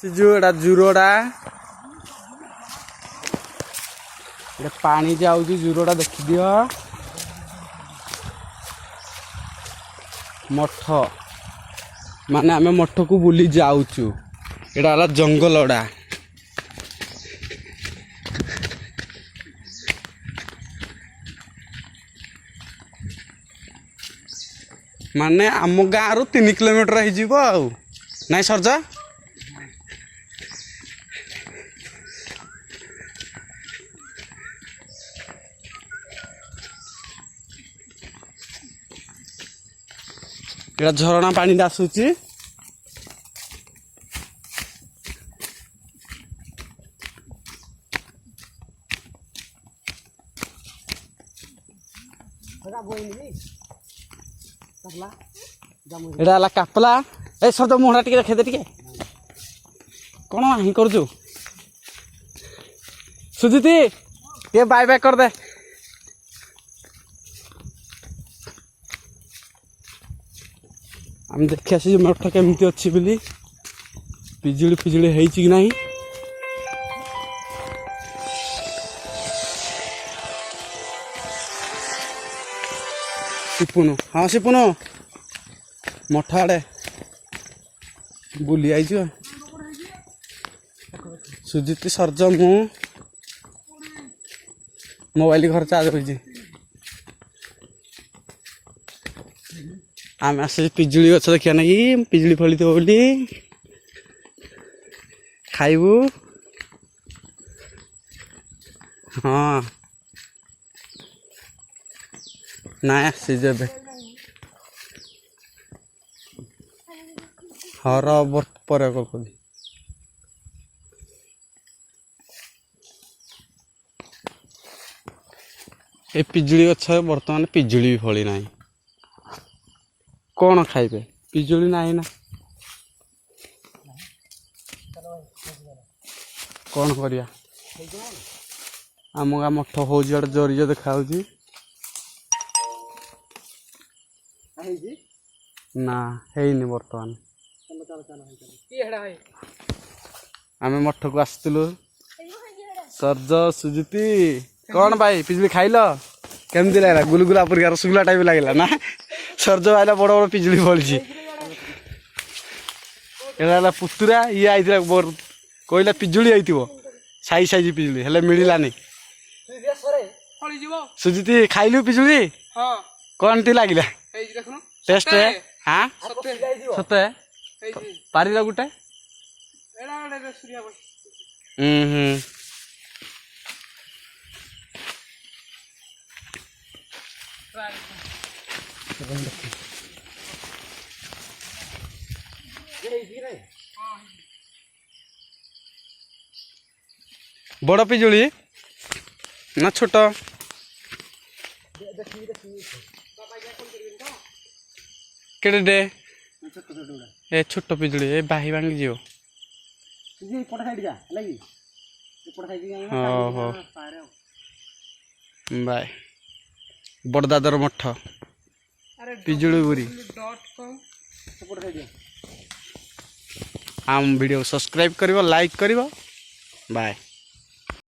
जोड़ा जुरोड़ा पानी जाऊँ जुरोड़ा देखी दियो मठ माने आमे मठ को बुली जाऊचु एटा हला जंगलड़ा माने आम गाँ रु 3 किलोमीटर हो नाई सरजा एटा झरणा पानी आसूची एटा कापला ए सर तो मुहरा टिके देखे टिके कौन ही करजु सुजीती ये बाय बाय कर दे हम देखी आसी मठ केमती अच्छी बोली पिजुली फिजुली है कि नहीं सिपुनु हाँ सिपुनु मठ आड़े बुली आई सुजीती सरज मु मोबाइल घर चार्ज होइछि आम आस पिजुली गछ देखिया ना पिजुली फली तो बोली खाइबू हाँ ना आसी जेबे हर पर ए पिजुली गछ बर्तमान पिजुली भी फली ना कौन खाइबे पिजुली ना ना कौन करिया आम गाँ मठ हो जोरी देखा ना है बर्तमान आम मठ को आसलु सरज सुजुती कौन भाई पिजुली खाइल केमती लगला गुलगुला परिका रसगुल्ला टाइप लगला ना सरज आइला बड़ बड़ पिजुली फली एटा पुतुरा ये आई कहला पिजुली आई साइज साइज पिजुली हेले मिलानी सुजीती खाइलु पिजुली कौन टी लगिला टेस्ट है हाँ सते पारिला गुटे बड़ पिजुली ना छोट केड़े ए छोट पिजुली ए बाही भांगी जीव बाय बड़दादर मठ पिजुली बुरी आम वीडियो सब्सक्राइब करिवो लाइक करिवो बाय।